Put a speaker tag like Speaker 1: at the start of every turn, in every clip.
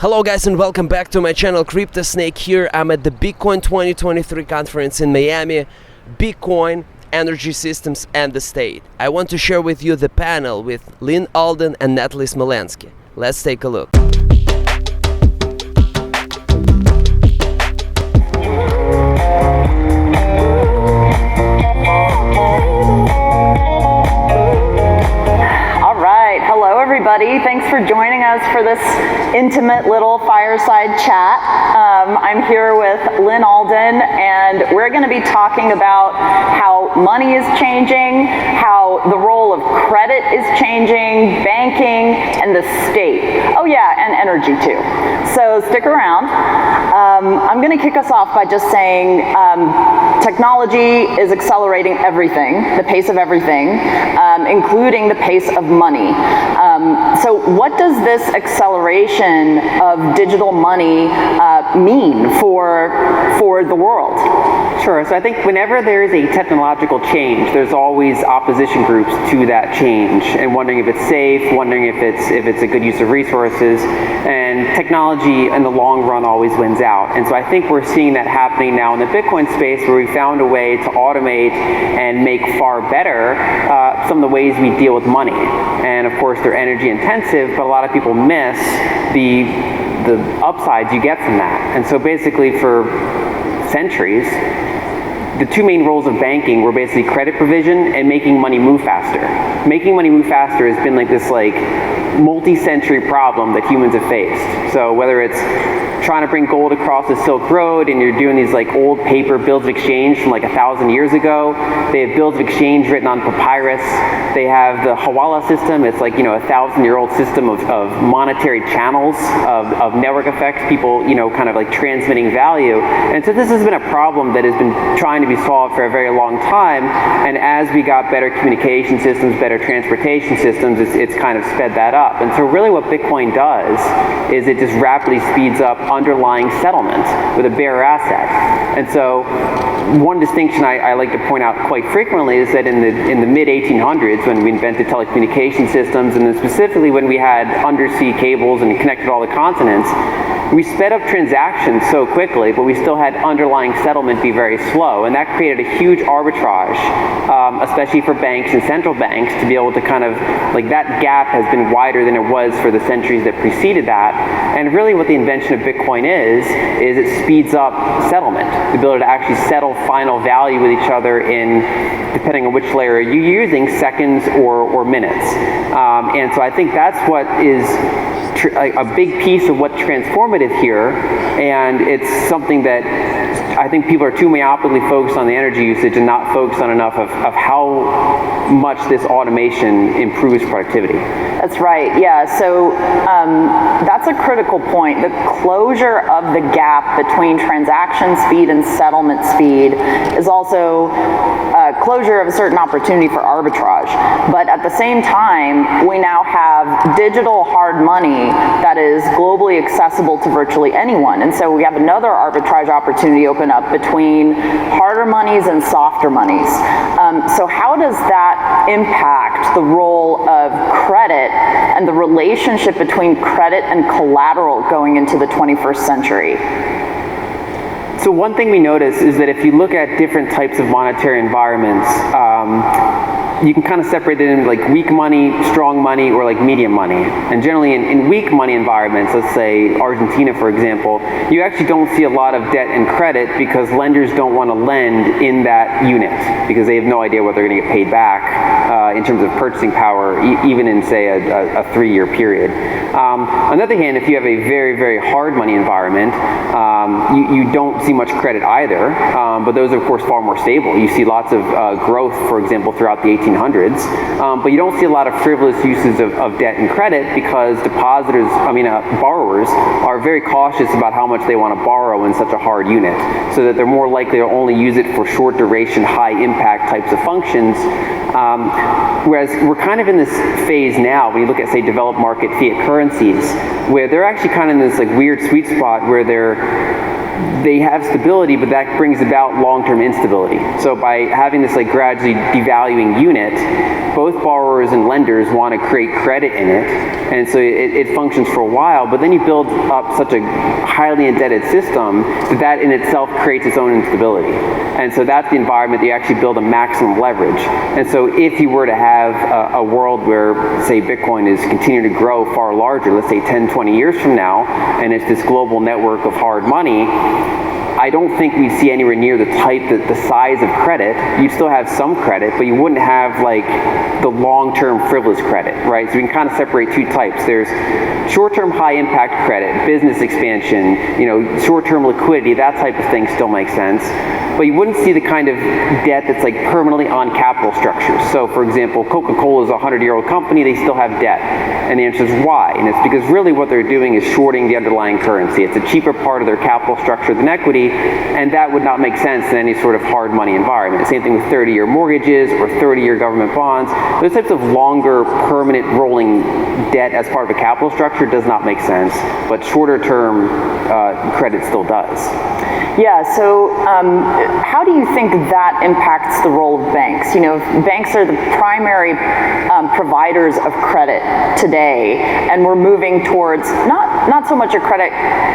Speaker 1: Hello guys and welcome back to my channel. CryptoSnake here. I'm at the Bitcoin 2023 conference in Miami. Bitcoin, energy systems and the state. I want to share with you the panel with Lyn Alden and Natalie Smolenski. Let's take a look.
Speaker 2: Thanks for joining us for this intimate little fireside chat. I'm here with Lyn Alden, and we're going to be talking about how money is changing, how the role of credit is changing, banking, and the state. Oh yeah, and energy too. So stick around. I'm going to kick us off by just saying technology is accelerating everything, the pace of everything, including the pace of money. So what does this acceleration of digital money mean for the world?
Speaker 3: Sure. So I think whenever there is a technological change, there's always opposition groups to that change, and wondering if it's safe, wondering if it's a good use of resources, and technology in the long run always wins out. And so I think we're seeing that happening now in the Bitcoin space, where we found a way to automate and make far better some of the ways we deal with money. And of course, they're energy intensive, but a lot of people miss the upsides you get from that. And so basically for centuries, the two main roles of banking were basically credit provision and making money move faster. Making money move faster has been like this multi-century problem that humans have faced. So whether it's trying to bring gold across the Silk Road and you're doing these old paper bills of exchange from 1,000 years ago, they have bills of exchange written on papyrus. They have the Hawala system. It's a 1,000-year-old system of monetary channels, of network effects, people transmitting value. And so this has been a problem that has been trying to be solved for a very long time. And as we got better communication systems, better transportation systems, it's kind of sped that up. And so really what Bitcoin does is it just rapidly speeds up underlying settlement with a bearer asset. And so one distinction I like to point out quite frequently is that in the mid-1800s, when we invented telecommunication systems, and then specifically when we had undersea cables and connected all the continents, we sped up transactions so quickly, but we still had underlying settlement be very slow. And that created a huge arbitrage, especially for banks and central banks, to be able to that gap has been wider than it was for the centuries that preceded that. And really what the invention of Bitcoin is it speeds up settlement, the ability to actually settle final value with each other in, depending on which layer you're using, seconds or minutes. And so I think that's what is a big piece of what's transformative here, and it's something that I think people are too myopically focused on the energy usage and not focused on enough of how much this automation improves productivity.
Speaker 2: That's right, yeah. So that's a critical point. The closure of the gap between transaction speed and settlement speed is also closure of a certain opportunity for arbitrage. But at the same time, we now have digital hard money that is globally accessible to virtually anyone. And so we have another arbitrage opportunity open up between harder monies and softer monies. So how does that impact the role of credit and the relationship between credit and collateral going into the 21st century?
Speaker 3: So one thing we notice is that if you look at different types of monetary environments, you can kind of separate it into weak money, strong money, or medium money. And generally in weak money environments, let's say Argentina, for example, you actually don't see a lot of debt and credit because lenders don't want to lend in that unit because they have no idea what they're going to get paid back in terms of purchasing power, even in, say, a 3-year period. On the other hand, if you have a very, very hard money environment, you don't see much credit either, but those are, of course, far more stable. You see lots of growth, for example, throughout the 1800s, but you don't see a lot of frivolous uses of debt and credit because borrowers are very cautious about how much they want to borrow in such a hard unit, so that they're more likely to only use it for short duration, high impact types of functions. Whereas we're kind of in this phase now, when you look at, say, developed market fiat currencies, where they're actually kind of in this weird sweet spot where they have stability, but that brings about long-term instability. So by having this gradually devaluing unit, both borrowers and lenders want to create credit in it, and so it functions for a while, but then you build up such a highly indebted system that in itself creates its own instability. And so that's the environment that you actually build a maximum leverage. And so if you were to have a world where, say, Bitcoin is continuing to grow far larger, let's say 10, 20 years from now, and it's this global network of hard money, I don't think we see anywhere near the size of credit. You'd still have some credit, but you wouldn't have like the long-term frivolous credit, right? So we can kind of separate two types. There's short-term high-impact credit, business expansion, short-term liquidity, that type of thing still makes sense. But you wouldn't see the kind of debt that's like permanently on capital structures. So for example, Coca-Cola is a 100-year-old company, they still have debt. And the answer is why? And it's because really what they're doing is shorting the underlying currency. It's a cheaper part of their capital structure than equity, and that would not make sense in any sort of hard money environment. Same thing with 30-year mortgages or 30-year government bonds. Those types of longer, permanent rolling debt as part of a capital structure does not make sense, but shorter term credit still does.
Speaker 2: Yeah, so how do you think that impacts the role of banks? Banks are the primary providers of credit today, and we're moving towards not so much a credit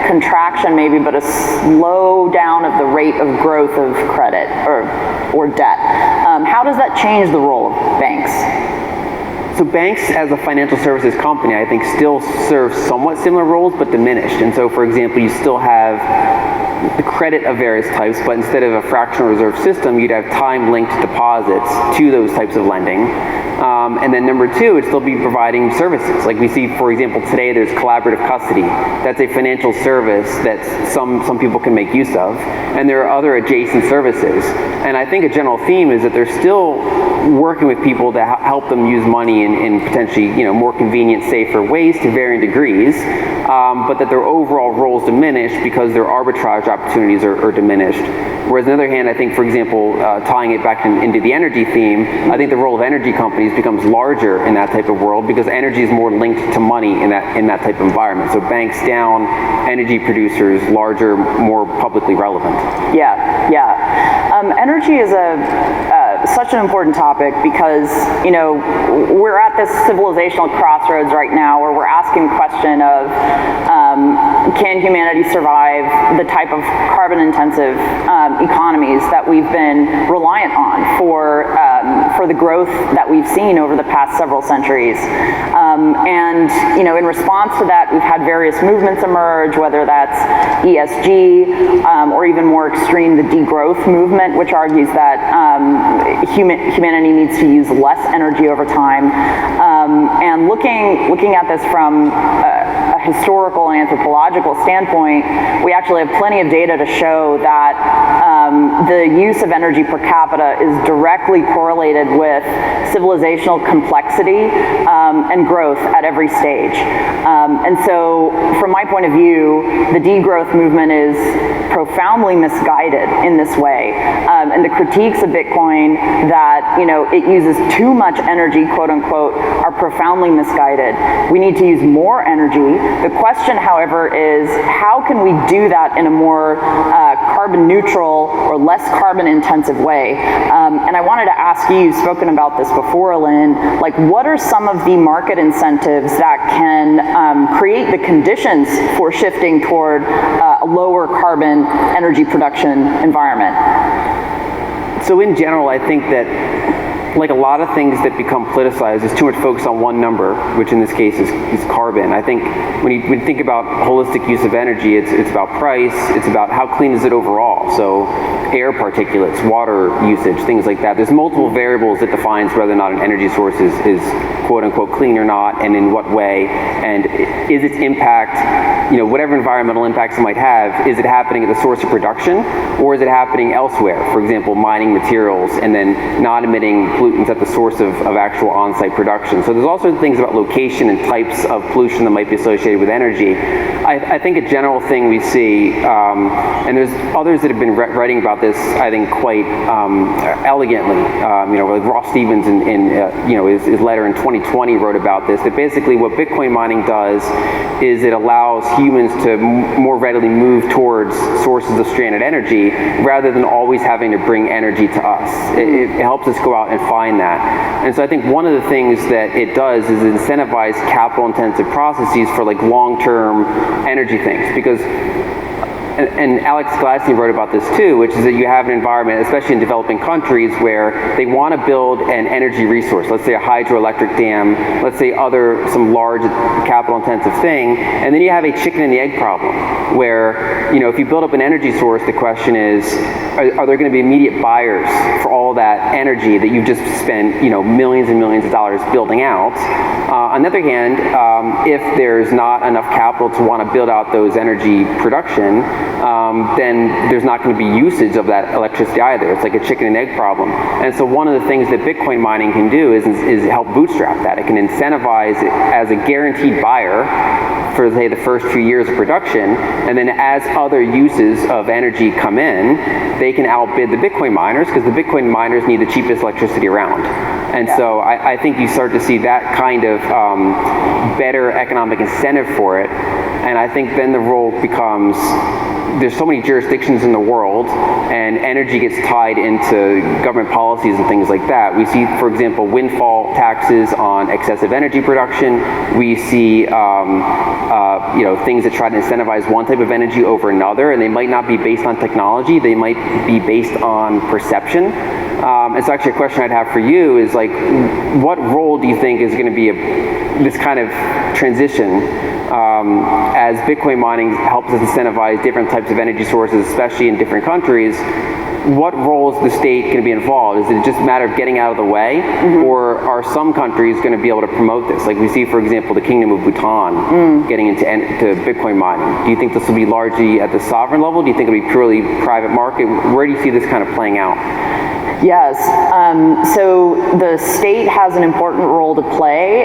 Speaker 2: contraction maybe, but a slow down of the rate of growth of credit or debt. How does that change the role of banks?
Speaker 3: So banks as a financial services company, I think, still serve somewhat similar roles, but diminished. And so, for example, you still have the credit of various types, but instead of a fractional reserve system, you'd have time-linked deposits to those types of lending. And then number two, it'd still be providing services. Like we see, for example, today there's collaborative custody. That's a financial service that some people can make use of. And there are other adjacent services. And I think a general theme is that they're still working with people to help them use money in potentially more convenient, safer ways to varying degrees, but that their overall roles diminish because their arbitrage opportunities are diminished. Whereas on the other hand, I think, for example, tying it back into the energy theme, I think the role of energy companies becomes larger in that type of world because energy is more linked to money in that type of environment. So banks down, energy producers larger, more publicly relevant.
Speaker 2: Yeah. Energy is such an important topic because we're at this civilizational crossroads right now where we're asking the question of can humanity survive the type of carbon-intensive economies that we've been reliant on for the growth that we've seen over the past several centuries. And in response to that, we've had various movements emerge, whether that's ESG or even more extreme, the degrowth movement, which argues that humanity needs to use less energy over time. And looking at this from a historical and anthropological standpoint, we actually have plenty of data to show that the use of energy per capita is directly correlated with civilizational complexity and growth at every stage. And so from my point of view, the degrowth movement is profoundly misguided in this way. And the critiques of Bitcoin that it uses too much energy, quote unquote, are profoundly misguided. We need to use more energy. The question, however, is how can we do that in a more carbon neutral or less carbon intensive way? And I wanted to ask you, you've spoken about this before, Lyn, like what are some of the market incentives that can create the conditions for shifting toward a lower carbon energy production environment?
Speaker 3: So in general, I think that like a lot of things that become politicized, there's too much focus on one number, which in this case is carbon. I think when you think about holistic use of energy, it's about price, it's about how clean is it overall. So air particulates, water usage, things like that. There's multiple variables that defines whether or not an energy source is quote unquote clean or not, and in what way, and is its impact, whatever environmental impacts it might have, is it happening at the source of production, or is it happening elsewhere? For example, mining materials and then not emitting pollutants at the source of actual on-site production. So there's also things about location and types of pollution that might be associated with energy. I think a general thing we see, and there's others that have been writing about this, I think, quite elegantly. Like Ross Stevens in his letter in 2020 wrote about this, that basically what Bitcoin mining does is it allows humans to more readily move towards sources of stranded energy rather than always having to bring energy to us. It helps us go out and find that. And so I think one of the things that it does is incentivize capital-intensive processes for like long-term energy things, because and Alex Gladstein wrote about this too, which is that you have an environment, especially in developing countries, where they want to build an energy resource, let's say a hydroelectric dam, let's say some large capital-intensive thing, and then you have a chicken and the egg problem, where, you know, if you build up an energy source, the question is, are there going to be immediate buyers for all that energy that you've just spent, you know, millions and millions of dollars building out? On the other hand, if there's not enough capital to want to build out those energy production, then there's not going to be usage of that electricity either. It's like a chicken and egg problem. And so one of the things that Bitcoin mining can do is help bootstrap that. It can incentivize it as a guaranteed buyer for, say, the first few years of production, and then as other uses of energy come in, they can outbid the Bitcoin miners, because the Bitcoin miners need the cheapest electricity around. And so I think you start to see that kind of better economic incentive for it. And I think then the role becomes, there's so many jurisdictions in the world, and energy gets tied into government policies and things like that. We see, for example, windfall taxes on excessive energy production. We see you know, things that try to incentivize one type of energy over another, and they might not be based on technology, they might be based on perception. And so actually a question I'd have for you is, like, what role do you think is going to be this kind of transition as Bitcoin mining helps us incentivize different types of energy sources, especially in different countries? What role is the state going to be involved? Is it just a matter of getting out of the way, or are some countries going to be able to promote this? Like we see, for example, the Kingdom of Bhutan getting into Bitcoin mining. Do you think this will be largely at the sovereign level? Do you think it'll be purely private market? Where do you see this kind of playing out?
Speaker 2: Yes, so the state has an important role to play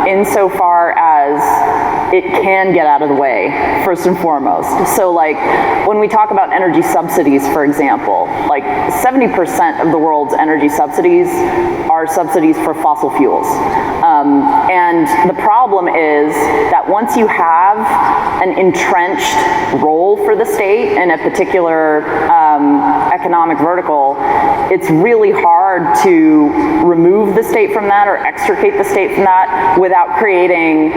Speaker 2: insofar as it can get out of the way, first and foremost. So like when we talk about energy subsidies, for example, like 70% of the world's energy subsidies are subsidies for fossil fuels. And the problem is that once you have an entrenched role for the state in a particular economic vertical, it's really hard to remove the state from that or extricate the state from that without creating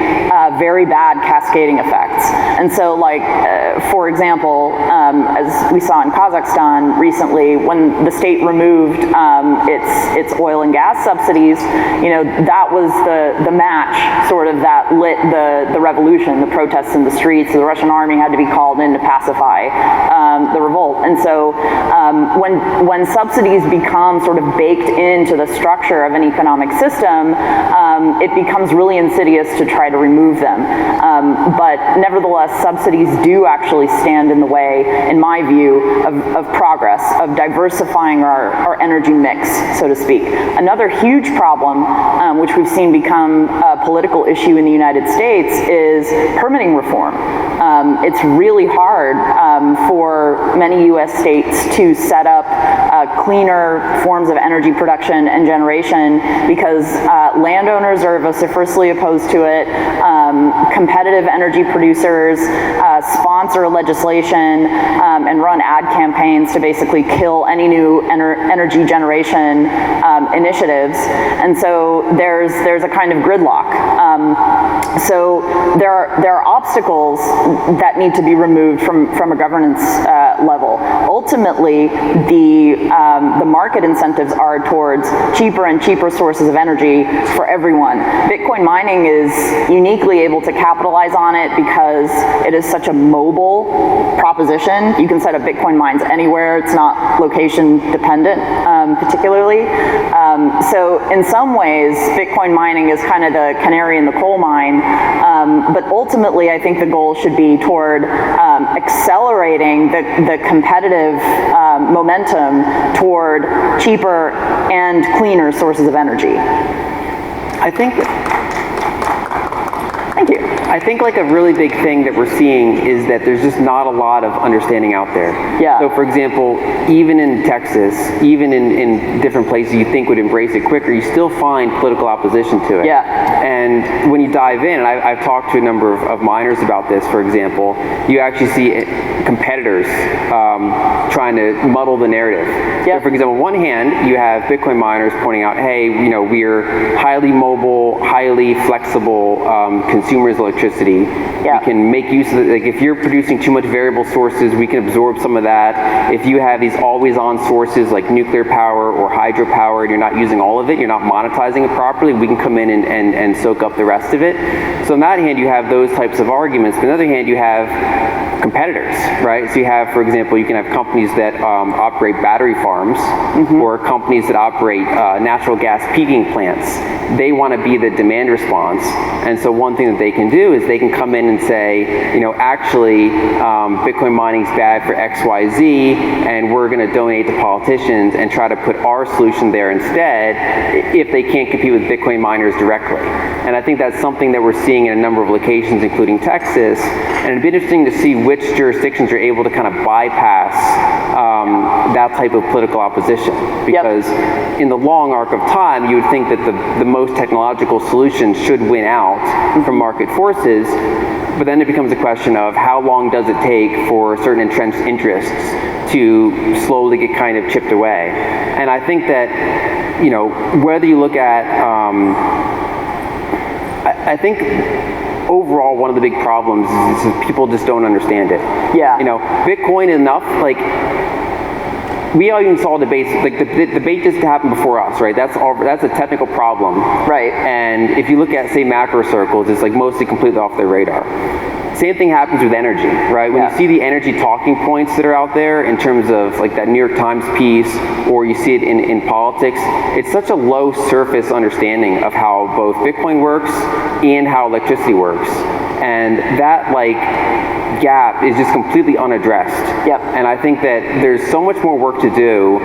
Speaker 2: very bad cascading effects. And so, like, for example, as we saw in Kazakhstan recently, when the state removed its oil and gas subsidies, you know, that was the match sort of that lit the revolution, the protests in the streets. The Russian army had to be called in to pacify the revolt. And so when subsidies become sort of baked into the structure of an economic system, it becomes really insidious to try to remove them. But nevertheless, subsidies do actually stand in the way, in my view, of progress, of diversifying our energy mix, so to speak. Another huge problem, which we've seen become a political issue in the United States, is permitting reform. It's really hard for many U.S. states to set up cleaner forms of energy production and generation because landowners are vociferously opposed to it. Competitive energy producers sponsor legislation and run ad campaigns to basically kill any new energy generation initiatives. And so there's a kind of gridlock. So there are obstacles that need to be removed from a governance level. Ultimately, the market incentives are towards cheaper and cheaper sources of energy for everyone. Bitcoin mining is uniquely able to capitalize on it because it is such a mobile proposition. You can set up Bitcoin mines anywhere. It's not location dependent, particularly. So in some ways, Bitcoin mining is kind of the canary in the coal mine. But ultimately, I think the goal should be toward accelerating the competitive momentum toward cheaper and cleaner sources of energy.
Speaker 3: I think I think like a really big thing that we're seeing is that there's just not a lot of understanding out there.
Speaker 2: Yeah.
Speaker 3: So for example, even in Texas, even in different places you think would embrace it quicker, you still find political opposition to it.
Speaker 2: Yeah.
Speaker 3: And when you dive in, and I've talked to a number of miners about this, for example, you actually see competitors trying to muddle the narrative.
Speaker 2: Yep.
Speaker 3: So for example, on one hand, you have Bitcoin miners pointing out, hey, you know, we're highly mobile, highly flexible consumers of electricity.
Speaker 2: Yeah.
Speaker 3: We can make use of it. Like if you're producing too much variable sources, we can absorb some of that. If you have these always-on sources like nuclear power or hydropower and you're not using all of it, you're not monetizing it properly, we can come in and soak up the rest of it. So on that hand, you have those types of arguments. But on the other hand, you have competitors, right? So you have, for example, you can have companies that operate battery farms or companies that operate natural gas peaking plants. They want to be the demand response. And so one thing that they can do is they can come in and say, you know, actually, Bitcoin mining is bad for X, Y, Z, and we're going to donate to politicians and try to put our solution there instead if they can't compete with Bitcoin miners directly. And I think that's something that we're seeing in a number of locations, including Texas. And it'd be interesting to see which jurisdictions are able to kind of bypass that type of political opposition. Because in the long arc of time, you would think that the most technological solution should win out from market forces. But then it becomes a question of how long does it take for certain entrenched interests to slowly get kind of chipped away. And I think that, you know, whether you look at, I think overall one of the big problems is people just don't understand it.
Speaker 2: Yeah.
Speaker 3: You know, Bitcoin enough, like, we all even saw debates, like the debate just happened before us, right? That's a technical problem.
Speaker 2: Right.
Speaker 3: And if you look at, say, macro circles, it's like mostly completely off their radar. Same thing happens with energy, right? When you see the energy talking points that are out there in terms of like that New York Times piece, or you see it in politics, it's such a low surface understanding of how both Bitcoin works and how electricity works. And that like gap is just completely unaddressed.
Speaker 2: Yep.
Speaker 3: And I think that there's so much more work to do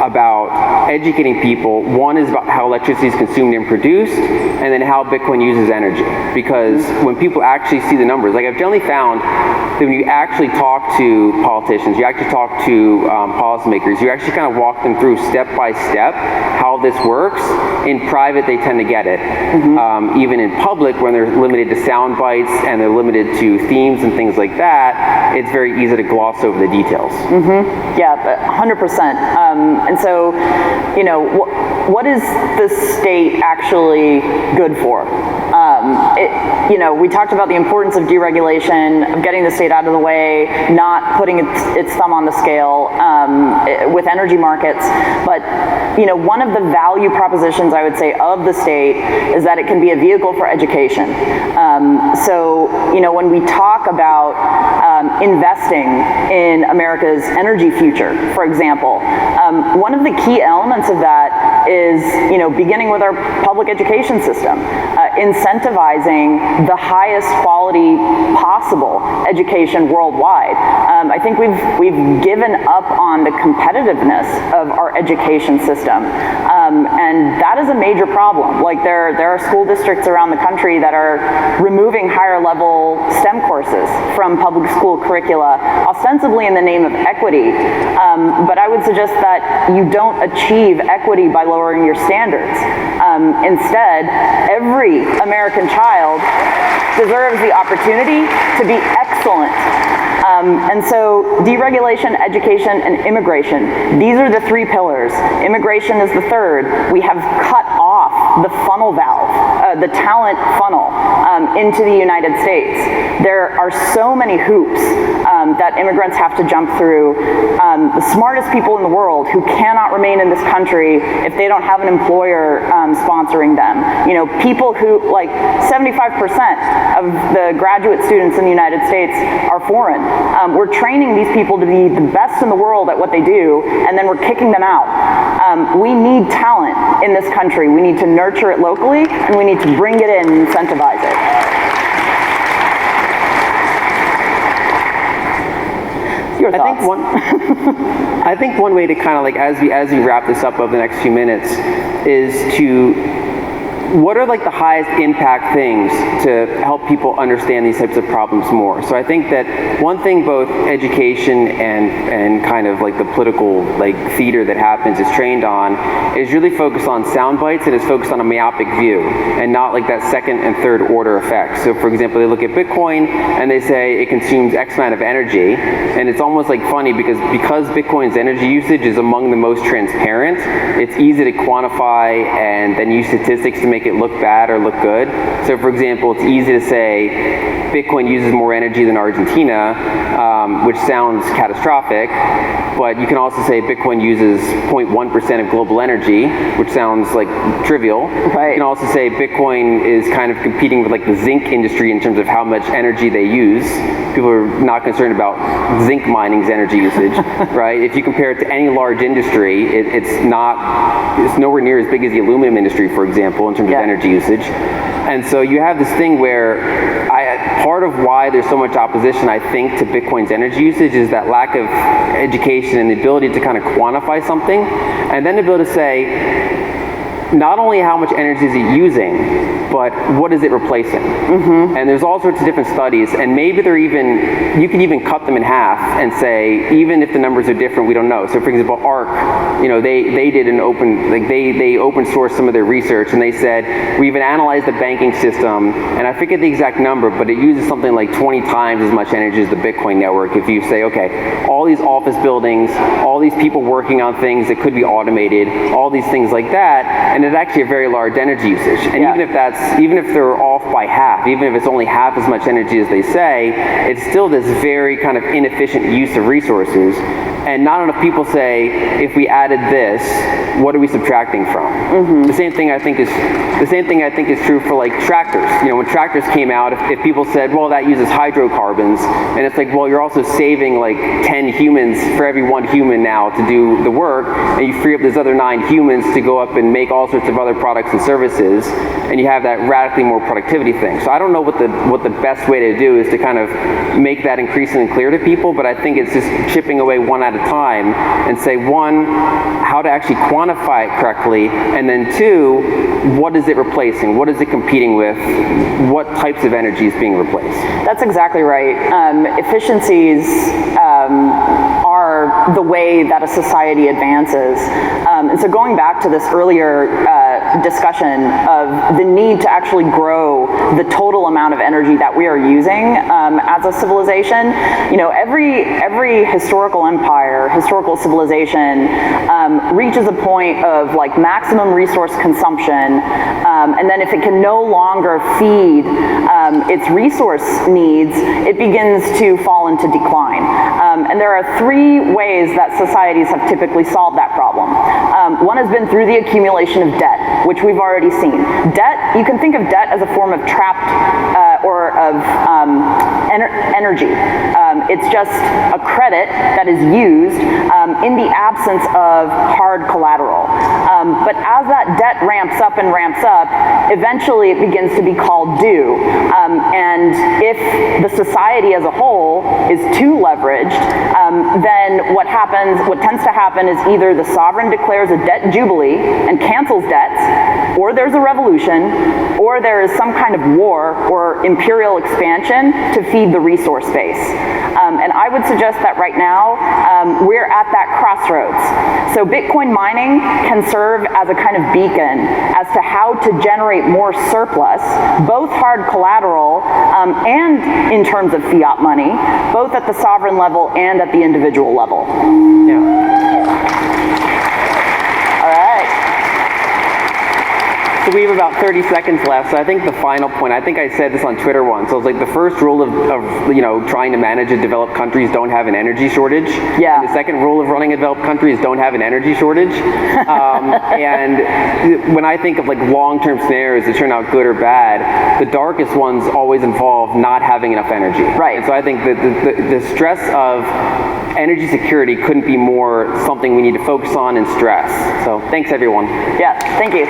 Speaker 3: about educating people. One is about how electricity is consumed and produced, and then how Bitcoin uses energy. Because when people actually see the numbers, like I've generally found that when you actually talk to politicians, you actually talk to policymakers, you actually kind of walk them through step by step how this works. In private, they tend to get it. Even in public, when they're limited to sound bites and they're limited to themes and things like that, it's very easy to gloss over the details.
Speaker 2: Yeah, 100%. And so, you know, what is the state actually good for? You know, we talked about the importance of deregulation, of getting the state out of the way, not putting its thumb on the scale with energy markets. But, you know, one of the value propositions, I would say, of the state is that it can be a vehicle for education. So, you know, when we talk about investing in America's energy future, for example, one of the key elements of that is, you know, beginning with our public education system, incentivizing the highest quality possible education worldwide. I think we've given up on the competitiveness of our education system, and that is a major problem. Like there are school districts around the country that are removing higher level STEM courses from public school curricula, ostensibly in the name of equity. But I would suggest that you don't achieve equity by lowering your standards. Instead, every American child deserves the opportunity to be excellent. And so deregulation, education, and immigration, these are the three pillars. Immigration is the third. We have cut off the funnel valve, the talent funnel into the United States. There are so many hoops that immigrants have to jump through. The smartest people in the world who cannot remain in this country if they don't have an employer sponsoring them. You know, people who, like 75% of the graduate students in the United States are foreign. We're training these people to be the best in the world at what they do, and then we're kicking them out. We need talent in this country. We need to nurture it locally, and we need to bring it in and incentivize it. Your thoughts?
Speaker 3: I think one way to kind of like, as we wrap this up over the next few minutes, is to what are like the highest impact things to help people understand these types of problems more? So I think that one thing both education and kind of like the political like theater that happens is trained on is really focused on sound bites and is focused on a myopic view and not like that second and third order effects. So for example, they look at Bitcoin and they say it consumes X amount of energy, and it's almost like funny because Bitcoin's energy usage is among the most transparent, it's easy to quantify and then use statistics to make it look bad or look good. So for example, it's easy to say Bitcoin uses more energy than Argentina, which sounds catastrophic, but you can also say Bitcoin uses 0.1% of global energy, which sounds like trivial.
Speaker 2: Right.
Speaker 3: You can also say Bitcoin is kind of competing with like the zinc industry in terms of how much energy they use. People are not concerned about zinc mining's energy usage, right? If you compare it to any large industry, it's nowhere near as big as the aluminum industry, for example, in terms of energy usage. And so you have this thing where part of why there's so much opposition, I think, to Bitcoin's energy usage is that lack of education and the ability to kind of quantify something, and then the ability to say, not only how much energy is it using, but what is it replacing? Mm-hmm. And there's all sorts of different studies, and maybe you can even cut them in half and say, even if the numbers are different, we don't know. So for example, ARC, they did an open, like they open sourced some of their research, and they said, we even analyzed the banking system, and I forget the exact number, but it uses something like 20 times as much energy as the Bitcoin network. If you say, okay, all these office buildings, all these people working on things that could be automated, all these things like that, and it's actually a very large energy usage. And even if they're off by half, even if it's only half as much energy as they say, it's still this very kind of inefficient use of resources. And not enough people say, if we added this, what are we subtracting from? Mm-hmm. The same thing I think is true for like tractors. When tractors came out, if people said, well, that uses hydrocarbons, and it's like, well, you're also saving like 10 humans for every one human now to do the work, and you free up those other 9 humans to go up and make all sorts of other products and services, and you have that radically more productivity thing. So I don't know what the best way to do is to kind of make that increasingly clear to people, but I think it's just chipping away one at a time and say, one, how to actually quantify it correctly, and then 2, what is it replacing? What is it competing with? What types of energy is being replaced?
Speaker 2: That's exactly right. Efficiencies are the way that a society advances. And so going back to this earlier discussion of the need to actually grow the total amount of energy that we are using as a civilization, every historical empire, historical civilization reaches a point of like maximum resource consumption, and then if it can no longer feed its resource needs, it begins to fall into decline. And there are 3 ways that societies have typically solved that problem. One has been through the accumulation of debt, which we've already seen. Debt, you can think of debt as a form of trapped or of energy. It's just a credit that is used in the absence of hard collateral. But as that debt ramps up and ramps up, eventually it begins to be called due. And if the society as a whole is too leveraged, then what tends to happen is either the sovereign declares a debt jubilee and cancels debts, or there's a revolution, or there is some kind of war or imperial expansion to feed the resource base. And I would suggest that right now we're at that crossroads. So Bitcoin mining can serve as a kind of beacon as to how to generate more surplus, both hard collateral and in terms of fiat money, both at the sovereign level and at the individual level. All right.
Speaker 3: So we have about 30 seconds left. So I think the final point, I think I said this on Twitter once. So it's like the first rule of trying to manage a developed country is don't have an energy shortage.
Speaker 2: Yeah.
Speaker 3: And the second rule of running a developed country is don't have an energy shortage. And when I think of like long-term scenarios that turn out good or bad, the darkest ones always involve not having enough energy.
Speaker 2: Right.
Speaker 3: And so I think that the stress of energy security couldn't be more something we need to focus on and stress. So thanks everyone.
Speaker 2: Yeah, thank you.